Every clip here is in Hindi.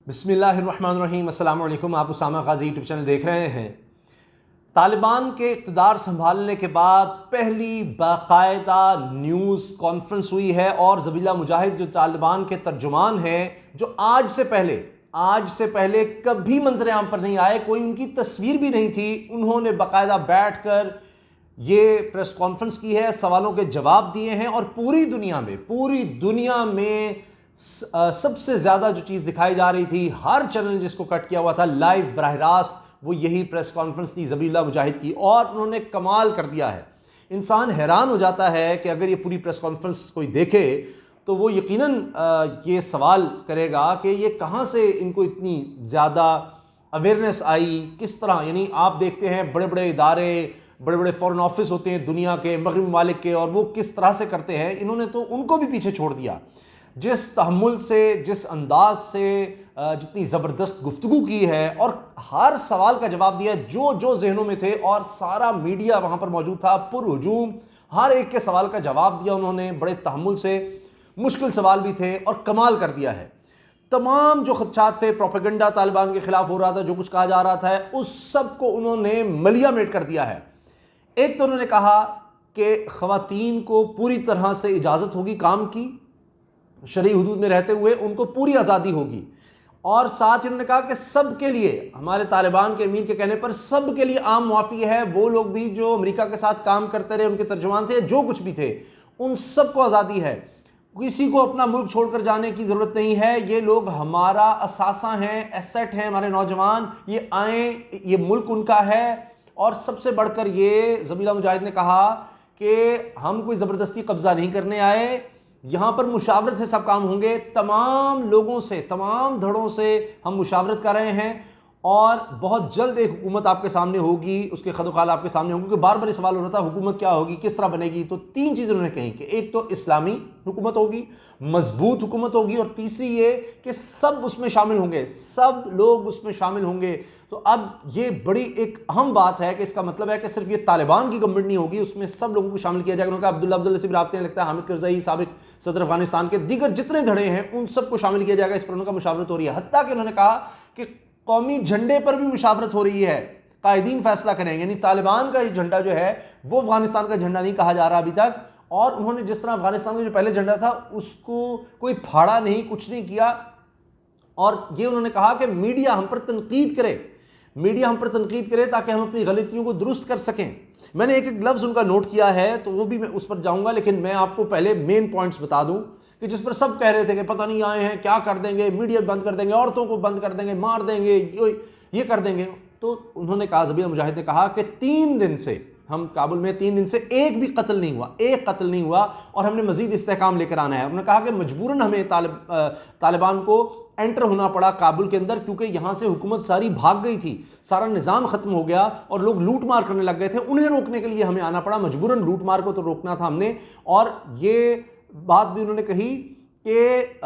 बिस्मिल्लाहिर्रहमानिर्रहीम। अस्सलाम वालेकुम। आप उसामा गाजी यूट्यूब चैनल देख रहे हैं। तालिबान के इक़्तिदार संभालने के बाद पहली बाकायदा न्यूज़ कॉन्फ्रेंस हुई है और ज़बीला मुजाहिद जो तालिबान के तर्जुमान हैं, जो आज से पहले कभी मंजर आम पर नहीं आए, कोई उनकी तस्वीर भी नहीं थी, उन्होंने बाकायदा बैठ कर ये प्रेस कॉन्फ्रेंस की है, सवालों के जवाब दिए हैं और पूरी दुनिया में सबसे ज़्यादा जो चीज़ दिखाई जा रही थी, हर चैनल जिसको कट किया हुआ था लाइव बराह रास्त, वो यही प्रेस कॉन्फ्रेंस थी ज़बीला मुजाहिद की और उन्होंने कमाल कर दिया है। इंसान हैरान हो जाता है कि अगर ये पूरी प्रेस कॉन्फ्रेंस कोई देखे तो वो यकीनन ये सवाल करेगा कि ये कहाँ से इनको इतनी ज़्यादा अवेयरनेस आई, किस तरह। यानी आप देखते हैं बड़े बड़े इदारे, बड़े बड़े फॉरेन ऑफिस होते हैं दुनिया के, मगरबी ममालिक के, और वो किस तरह से करते हैं। इन्होंने तो उनको भी पीछे छोड़ दिया। जिस तहम्मुल से, जिस अंदाज से, जितनी ज़बरदस्त गुफ्तगू की है और हर सवाल का जवाब दिया जो जो जहनों में थे, और सारा मीडिया वहाँ पर मौजूद था, पुरहुजूम हर एक के सवाल का जवाब दिया उन्होंने बड़े तहम्मुल से। मुश्किल सवाल भी थे और कमाल कर दिया है। तमाम जो खदशात थे, प्रोपेगेंडा तालिबान के खिलाफ हो रहा था, जो कुछ कहा जा रहा था, उस सब को उन्होंने मलिया मेट कर दिया है। एक तो उन्होंने कहा कि ख़वातीन को पूरी तरह से इजाज़त होगी काम की, शरई हुदूद में रहते हुए उनको पूरी आज़ादी होगी, और साथ ही उन्होंने कहा कि सब के लिए, हमारे तालिबान के अमीर के कहने पर सब के लिए आम मुआफ़ी है। वो लोग भी जो अमेरिका के साथ काम करते रहे, उनके तर्जुमान थे, जो कुछ भी थे, उन सबको आज़ादी है। किसी को अपना मुल्क छोड़कर जाने की ज़रूरत नहीं है। ये लोग हमारा असासा हैं, एसेट हैं, हमारे नौजवान, ये आए, ये मुल्क उनका है। और सबसे बढ़कर ये ज़बीला मुजाहिद ने कहा कि हम कोई ज़बरदस्ती कब्ज़ा नहीं करने आए, यहाँ पर मुशावरत से सब काम होंगे। तमाम लोगों से, तमाम धड़ों से हम मुशावरत कर रहे हैं और बहुत जल्द एक हुकूमत आपके सामने होगी, उसके खदोखाल आपके सामने होंगे। क्योंकि बार बार सवाल हो रहा था हुकूमत क्या होगी, किस तरह बनेगी। तो तीन चीज़ें उन्होंने कही कि एक तो इस्लामी हुकूमत होगी, मजबूत हुकूमत होगी, और तीसरी ये कि सब उसमें शामिल होंगे, सब लोग उसमें शामिल होंगे। तो अब ये बड़ी एक अहम बात है कि इसका मतलब है कि सिर्फ ये तालिबान की गवर्नमेंट नहीं होगी, उसमें सब लोगों को शामिल किया जाएगा। उन्होंने कहा अब्दुल्ला से भी राब्ते हैं, लगता है हामिद करज़ई साबिक सदर अफगानिस्तान के, दीगर जितने धड़े हैं उन सबको शामिल किया जाएगा। इस पर उनका मुशावरत हो रही है। हत्ता कि उन्होंने कहा कि कौमी झंडे पर भी मुशावरत हो रही है, कायदीन फैसला करेंगे। यानी तालिबान का ये झंडा जो है वो अफगानिस्तान का झंडा नहीं कहा जा रहा अभी तक। और उन्होंने जिस तरह अफगानिस्तान का जो पहले झंडा था उसको कोई फाड़ा नहीं, कुछ नहीं किया। और ये उन्होंने कहा कि मीडिया हम पर तनकीद करे ताकि हम अपनी गलतियों को दुरुस्त कर सकें। मैंने एक एक लफ्ज़ उनका नोट किया है, तो वो भी मैं उस पर जाऊंगा, लेकिन मैं आपको पहले मेन पॉइंट्स बता दूं कि जिस पर सब कह रहे थे कि पता नहीं आए हैं क्या कर देंगे, मीडिया बंद कर देंगे, औरतों को बंद कर देंगे, मार देंगे, ये कर देंगे। तो उन्होंने कहा, ज़बीला मुजाहिद ने कहा कि 3 दिन से हम काबुल में, 3 दिन से एक भी कत्ल नहीं हुआ और हमने मजीद इस्तेहकाम लेकर आना है। उन्होंने कहा कि मजबूरन हमें तालिबान को एंटर होना पड़ा काबुल के अंदर, क्योंकि यहाँ से हुकूमत सारी भाग गई थी, सारा निज़ाम ख़त्म हो गया और लोग लूट मार करने लग गए थे। उन्हें रोकने के लिए हमें आना पड़ा, मजबूरन लूट मार को तो रोकना था हमने। और ये बात भी उन्होंने कही कि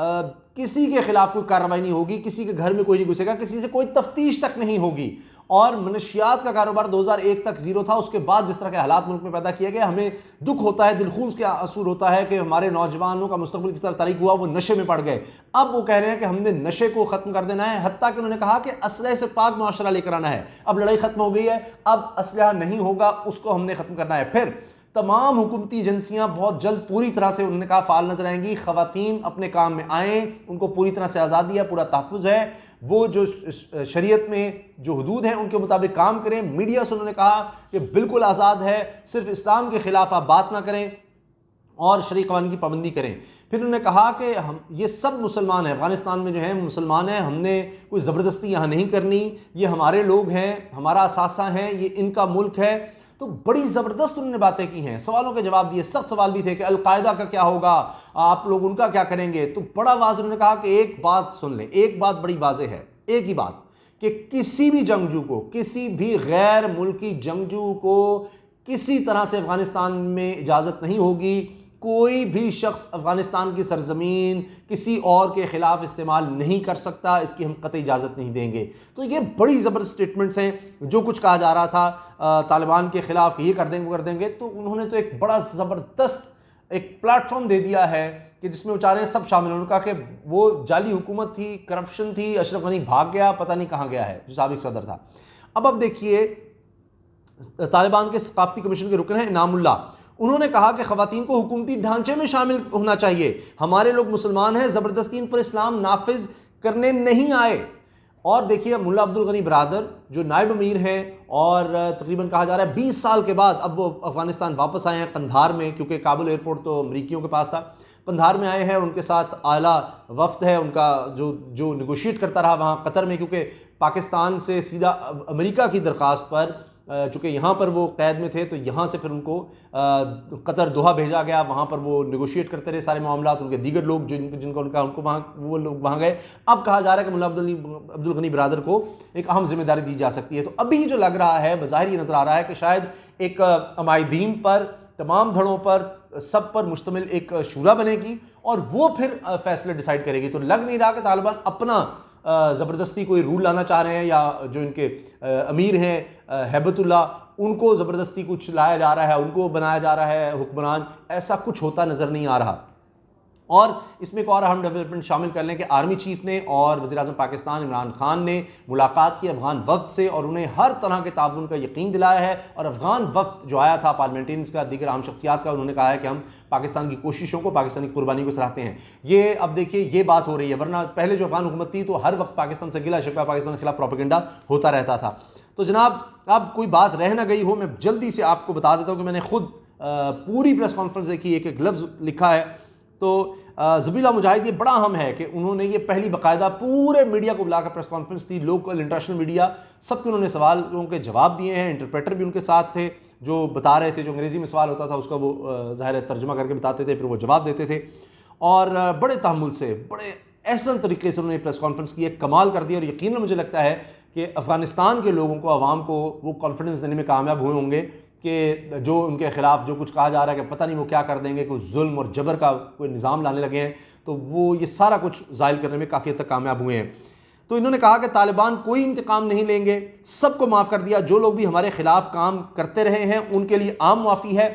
किसी के खिलाफ कोई कार्रवाई नहीं होगी, किसी के घर में कोई नहीं घुसेगा, किसी से कोई तफ्तीश तक नहीं होगी। और मनशियात का कारोबार 2001 तक ज़ीरो था। उसके बाद जिस तरह के हालात मुल्क में पैदा किए गए, हमें दुख होता है, दिलखून के आंसू होता है कि हमारे नौजवानों का मुस्तकबिल किस तरह तारीक हुआ, वो नशे में पड़ गए। अब वो कह रहे हैं कि हमने नशे को ख़त्म कर देना है। हत्ता कि उन्होंने कहा कि असलहे से पाक माशरा लेकर आना है। अब लड़ाई ख़त्म हो गई है, अब असलहा नहीं होगा, उसको हमने ख़त्म करना है। फिर तमाम हुकूमती एजेंसियां बहुत जल्द पूरी तरह से, उन्होंने कहा, फ़ाल नजर आएंगी। ख़वातीन अपने काम में आएँ, उनको पूरी तरह से आज़ादी है, पूरा तहफ़्फ़ुज़ है। वो जो शरीयत में जो हुदूद हैं उनके मुताबिक काम करें। मीडिया से उन्होंने कहा कि बिल्कुल आज़ाद है, सिर्फ इस्लाम के ख़िलाफ़ आप बात ना करें और शरई क़वानीन की पाबंदी करें। फिर उन्होंने कहा कि हम ये सब मुसलमान हैं, अफ़गानिस्तान में जो हैं मुसलमान हैं, हमने कोई ज़बरदस्ती यहाँ नहीं करनी, ये हमारे लोग हैं, हमारा असासा हैं, ये इनका मुल्क है। तो बड़ी ज़बरदस्त उन्होंने बातें की हैं, सवालों के जवाब दिए। सख्त सवाल भी थे कि अलकायदा का क्या होगा, आप लोग उनका क्या करेंगे। तो बड़ा वाज़ेह उन्होंने कहा कि एक बात सुन लें, एक बात बड़ी वाज़ेह है, एक ही बात, कि किसी भी जंगजू को, किसी भी गैर मुल्की जंगजू को किसी तरह से अफ़गानिस्तान में इजाज़त नहीं होगी। कोई भी शख्स अफ़गानिस्तान की सरजमीन किसी और के ख़िलाफ़ इस्तेमाल नहीं कर सकता, इसकी हम कतई इजाज़त नहीं देंगे। तो ये बड़ी ज़बरदस्त स्टेटमेंट्स हैं। जो कुछ कहा जा रहा था तालिबान के ख़िलाफ़, ये कर देंगे वो कर देंगे, तो उन्होंने तो एक बड़ा ज़बरदस्त एक प्लेटफॉर्म दे दिया है कि जिसमें वो चाह रहे हैं सब शामिल। उन्होंने कहा कि वो जाली हुकूमत थी, करप्शन थी, अशरफ गनी भाग गया, पता नहीं कहाँ गया है, जो साबिक सदर था। अब देखिए तालिबान के सकाफती कमीशन के रुकन हैं इनामुल्लाह, उन्होंने कहा कि ख़वातीन को हुकूमती ढांचे में शामिल होना चाहिए, हमारे लोग मुसलमान हैं, ज़बरदस्ती इन पर इस्लाम नाफिज करने नहीं आए। और देखिए मुल्ला अब्दुल गनी बरादर जो नायब अमीर हैं और तकरीबन कहा जा रहा है 20 साल के बाद अब वो अफ़गानिस्तान वापस आए हैं कंधार में, क्योंकि काबुल एयरपोर्ट तो अमरीकियों के पास था, कंधार में आए हैं और उनके साथ आला वफ्द है उनका जो निगोशिएट करता रहा वहाँ कतर में, क्योंकि पाकिस्तान से सीधा अमेरिका की दरख्वास्त पर चूँकि यहाँ पर वो कैद में थे तो यहाँ से फिर उनको कतर दोहा भेजा गया, वहाँ पर वो निगोशिएट करते रहे सारे मामला, उनके दीगर लोग जिनको उनको वहाँ वो लोग वहाँ गए। अब कहा जा रहा है कि मुल्ला अब्दुल गनी बरादर को एक अहम जिम्मेदारी दी जा सकती है। तो अभी जो लग रहा है बज़ाहिर ये नज़र आ रहा है कि शायद एक अमायदीन पर, तमाम धड़ों पर, सब पर मुश्तमिल एक शूरा बनेगी और वो फिर फैसले डिसाइड करेगी। तो लग नहीं रहा कि तालिबान अपना ज़बरदस्ती कोई रूल लाना चाह रहे हैं या जो इनके अमीर हैं हैबतुल्लाह उनको ज़बरदस्ती कुछ लाया जा रहा है, उनको बनाया जा रहा है हुक्मरान, ऐसा कुछ होता नज़र नहीं आ रहा। और इसमें एक और अहम डेवलपमेंट शामिल कर लें कि आर्मी चीफ ने और वज़ीर-ए-आज़म पाकिस्तान इमरान खान ने मुलाकात की अफ़गान वफ़द से और उन्हें हर तरह के ताउन का यकीन दिलाया है। और अफ़गान वफ़द जो आया था पार्लियामेंटेरियंस का, दीगर अहम शख्सियात का, उन्होंने कहा है कि हम पाकिस्तान की कोशिशों को, पाकिस्तानी कुर्बानी को सराहते हैं। ये अब देखिए ये बात हो रही है, वरना पहले जो अफ़गान हुकूमत थी तो हर वक्त पाकिस्तान से गिला शिकवा, पाकिस्तान के खिलाफ प्रोपेगेंडा होता रहता था। तो जनाब अब कोई बात रह ना गई हो, मैं जल्दी से आपको बता देता हूँ कि मैंने खुद पूरी प्रेस कॉन्फ्रेंस देखी, एक एक लफ्ज़ लिखा है। तो ज़बीला मुजाहिद ये बड़ा अहम है कि उन्होंने ये पहली बाकायदा पूरे मीडिया को बुलाकर प्रेस कॉन्फ्रेंस थी, लोकल इंटरनेशनल मीडिया सबके उन्होंने सवालों के जवाब दिए हैं। इंटरप्रेटर भी उनके साथ थे जो बता रहे थे, जो अंग्रेज़ी में सवाल होता था उसका वो ज़ाहिर तर्जुमा करके बताते थे, फिर वो जवाब देते थे। और बड़े तहम्मुल से, बड़े एहसन तरीके से उन्होंने प्रेस कॉन्फ्रेंस की, कमाल कर दिया। और यकीनन मुझे लगता है कि अफ़गानिस्तान के लोगों को, आवाम को वो कॉन्फिडेंस देने में कामयाब हुए होंगे कि जो उनके ख़िलाफ़ जो कुछ कहा जा रहा है कि पता नहीं वो क्या कर देंगे, कोई जुल्म और जबर का कोई निज़ाम लाने लगे हैं, तो वो ये सारा कुछ ज़ाहिल करने में काफ़ी हद तक कामयाब हुए हैं। तो इन्होंने कहा कि तालिबान कोई इंतकाम नहीं लेंगे, सबको माफ़ कर दिया, जो लोग भी हमारे ख़िलाफ़ काम करते रहे हैं उनके लिए आम मुआफ़ी है।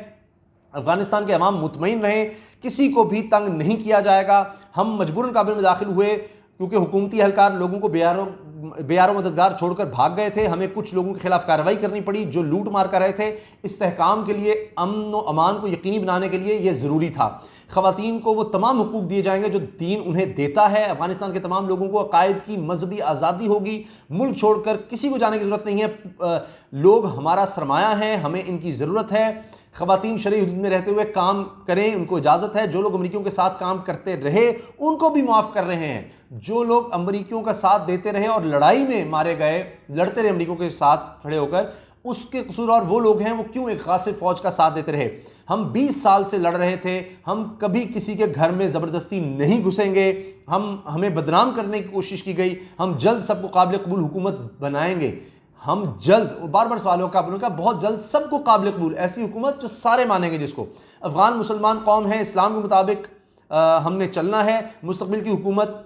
अफ़गानिस्तान के अवाम मुतमईन रहें, किसी को भी तंग नहीं किया जाएगा। हम मजबूरन काबुल में दाखिल हुए क्योंकि हुकूमती एहलकार लोगों को बेयारो मददगार छोड़कर भाग गए थे, हमें कुछ लोगों के खिलाफ कार्रवाई करनी पड़ी जो लूट मार कर रहे थे। इस्तेहकाम के लिए, अमन व अमान को यकीनी बनाने के लिए यह ज़रूरी था। ख़वातीन को वो तमाम हुकूक दिए जाएंगे जो दीन उन्हें देता है। अफ़गानिस्तान के तमाम लोगों को अकायद की मजहबी आज़ादी होगी, मुल्क छोड़कर किसी को जाने की ज़रूरत नहीं है। लोग हमारा सरमाया है, हमें इनकी ज़रूरत है। ख़वातीन शरई हुदूद में रहते हुए काम करें, उनको इजाज़त है। जो लोग अमरीकियों के साथ काम करते रहे उनको भी माफ़ कर रहे हैं। जो लोग अमरीकियों का साथ देते रहे और लड़ाई में मारे गए, लड़ते रहे अमरीकियों के साथ खड़े होकर, उसके कसूरवार वो लोग हैं, वो क्यों एक गासिब फौज का साथ देते रहे। हम 20 साल से लड़ रहे थे, हम कभी किसी के घर में ज़बरदस्ती नहीं घुसेंगे, हमें बदनाम करने की कोशिश की गई, हम जल्द सबको काबिल कबूल हुकूमत बनाएंगे। हम जल्द, बार बार सवालों का उनका बहुत जल्द सबको काबिल कबूल ऐसी हुकूमत जो सारे मानेंगे, जिसको अफ़गान मुसलमान कौम है, इस्लाम के मुताबिक हमने चलना है। मुस्तक़बिल की हुकूमत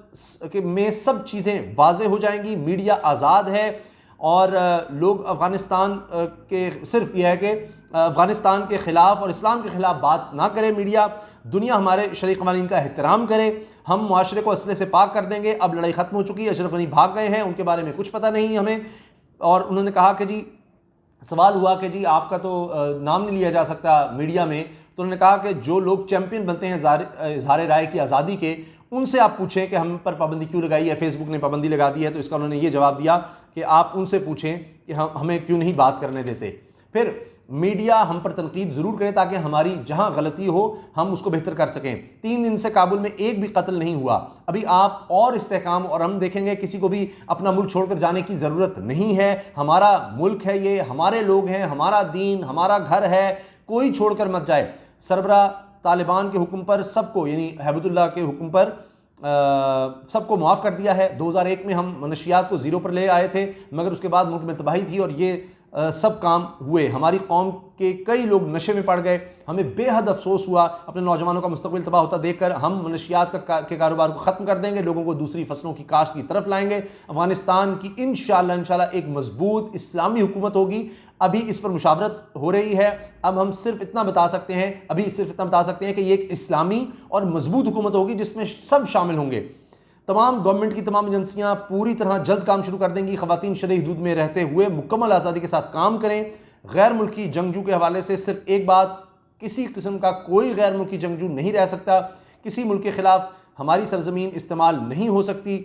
में सब चीज़ें वाज़े हो जाएंगी, मीडिया आज़ाद है और लोग अफ़गानिस्तान के सिर्फ यह है कि अफ़गानिस्तान के ख़िलाफ़ और इस्लाम के ख़िलाफ़ बात ना करे मीडिया, दुनिया हमारे शरई क़वानीन का एहतराम करे, हम मुआशरे को असले से पाक कर देंगे। अब लड़ाई ख़त्म हो चुकी है, अशरफ गनी भाग गए हैं, उनके बारे में कुछ पता नहीं हमें। और उन्होंने कहा कि जी, सवाल हुआ कि जी आपका तो नाम नहीं लिया जा सकता मीडिया में, तो उन्होंने कहा कि जो लोग चैंपियन बनते हैं इज़हार राय की आज़ादी के, उनसे आप पूछें कि हम पर पाबंदी क्यों लगाई है, फेसबुक ने पाबंदी लगा दी है। तो इसका उन्होंने ये जवाब दिया कि आप उनसे पूछें कि हमें क्यों नहीं बात करने देते। फिर मीडिया हम पर तनकीद ज़रूर करे ताकि हमारी जहाँ गलती हो हम उसको बेहतर कर सकें। 3 दिन से काबुल में एक भी कत्ल नहीं हुआ, अभी आप और इस्तेहकाम और हम देखेंगे। किसी को भी अपना मुल्क छोड़कर जाने की ज़रूरत नहीं है, हमारा मुल्क है ये, हमारे लोग हैं, हमारा दीन, हमारा घर है, कोई छोड़कर मत जाए। सरबरा तालिबान के हुक्म पर सबको, यानी हैबतुल्लाह के हुक्म पर सबको माफ़ कर दिया है। 2001 में हम मनशियात को ज़ीरो पर ले आए थे, मगर उसके बाद मुल्क में तबाही थी और ये सब काम हुए। हमारी कौम के कई लोग नशे में पड़ गए। हमें बेहद अफसोस हुआ अपने नौजवानों का मुस्तकबिल तबाह होता देखकर। हम मनशियात के कारोबार को ख़त्म कर देंगे, लोगों को दूसरी फसलों की काश्त की तरफ लाएंगे। अफगानिस्तान की इंशाअल्लाह एक मजबूत इस्लामी हुकूमत होगी। अभी इस पर मुशावरत हो रही है। अब हम सिर्फ इतना बता सकते हैं कि ये एक इस्लामी और मजबूत हुकूमत होगी जिसमें सब शामिल होंगे। तमाम गवर्नमेंट की तमाम एजेंसियां पूरी तरह जल्द काम शुरू कर देंगी। ख़वातीन शरई हदूद में रहते हुए मुकम्मल आज़ादी के साथ काम करें। गैर मुल्की जंगजू के हवाले से सिर्फ एक बात, किसी किस्म का कोई गैर मुल्की जंगजू नहीं रह सकता। किसी मुल्क के खिलाफ हमारी सरजमीन इस्तेमाल नहीं हो सकती,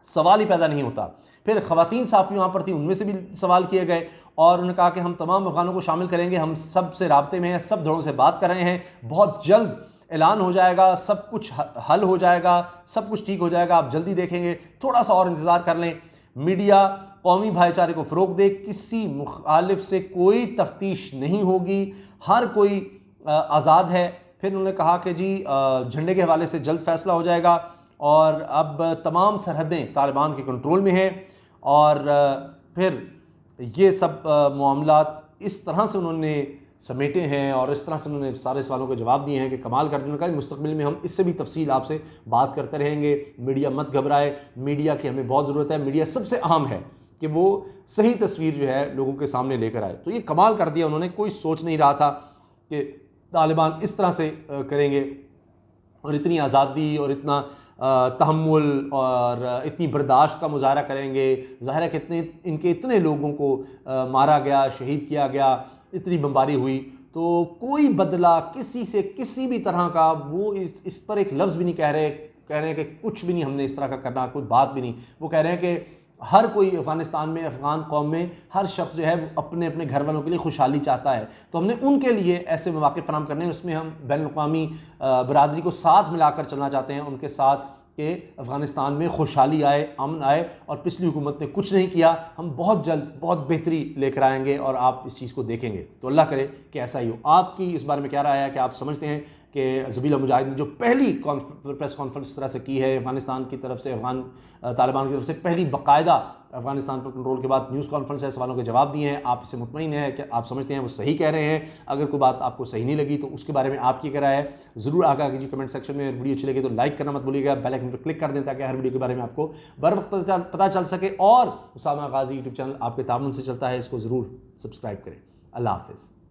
सवाल ही पैदा नहीं होता। फिर ख़वातीन साफ़ी वहाँ पर थी, उनमें से भी सवाल किए गए और उन्होंने कहा कि हम तमाम अफ़गानों को शामिल करेंगे। हम सब से राब्ते में हैं, सब धड़ों से बात कर रहे हैं। बहुत जल्द ऐलान हो जाएगा, सब कुछ हल हो जाएगा, सब कुछ ठीक हो जाएगा, आप जल्दी देखेंगे। थोड़ा सा और इंतज़ार कर लें। मीडिया कौमी भाईचारे को फ़रोग़ दे, किसी मुखालिफ से कोई तफ्तीश नहीं होगी, हर कोई आज़ाद है। फिर उन्होंने कहा कि जी झंडे के हवाले से जल्द फैसला हो जाएगा और अब तमाम सरहदें तालिबान के कंट्रोल में हैं। और फिर ये सब मामलात इस तरह से उन्होंने समेटे हैं और इस तरह से उन्होंने सारे सवालों के जवाब दिए हैं कि कमाल कर दिया। का मुस्तकबिल में हम इससे भी तफसील आपसे बात करते रहेंगे। मीडिया मत घबराए, मीडिया की हमें बहुत ज़रूरत है। मीडिया सबसे अहम है कि वो सही तस्वीर जो है लोगों के सामने लेकर आए। तो ये कमाल कर दिया उन्होंने, कोई सोच नहीं रहा था कि तालिबान इस तरह से करेंगे और इतनी आज़ादी और इतना तहम्मुल और इतनी बर्दाश्त का मुजाहरा करेंगे। ज़ाहिर है कि इनके इतने लोगों को मारा गया, शहीद किया गया, इतनी बमबारी हुई, तो कोई बदला किसी से किसी भी तरह का वो इस पर एक लफ्ज़ भी नहीं कह रहे हैं कि कुछ भी नहीं हमने इस तरह का करना, कोई बात भी नहीं। वो कह रहे हैं कि हर कोई अफ़गानिस्तान में, अफ़गान कौम में हर शख्स जो है वो अपने अपने घर वालों के लिए खुशहाली चाहता है। तो हमने उनके लिए ऐसे मौक़े फराहम करने हैं, उसमें हम बैनुल-अक़वामी बरादरी को साथ मिलाकर चलना चाहते हैं, उनके साथ कि अफ़गानिस्तान में खुशहाली आए, अमन आए। और पिछली हुकूमत ने कुछ नहीं किया, हम बहुत जल्द बहुत बेहतरी लेकर आएंगे और आप इस चीज़ को देखेंगे। तो अल्लाह करे कि ऐसा ही हो। आपकी इस बारे में क्या राय है कि आप समझते हैं कि ज़बीला मुजाहिद ने जो पहली प्रेस कॉन्फ्रेंस इस तरह से की है अफ़गानिस्तान की तरफ से, तालिबान की तरफ से पहली बाकायदा अफ़गानिस्तान पर कंट्रोल के बाद न्यूज़ कॉन्फ्रेंस है, सवालों के जवाब दिए हैं, आप इससे मुतमईन हैं कि आप समझते हैं वो सही कह रहे हैं? अगर कोई बात आपको सही नहीं लगी तो उसके बारे में आपकी क्या राय है, ज़रूर आगाह कीजिए कमेंट सेक्शन में। वीडियो अच्छी लगी तो लाइक करना मत भूलिएगा, बेल आइकन पर क्लिक कर दें ताकि हर वीडियो के बारे में आपको बर वक्त पता चल सके। और उसामा गाजी यूट्यूब चैनल आपके ताबन से चलता है, इसको ज़रूर सब्सक्राइब करें। अल्लाह हाफ़िज़।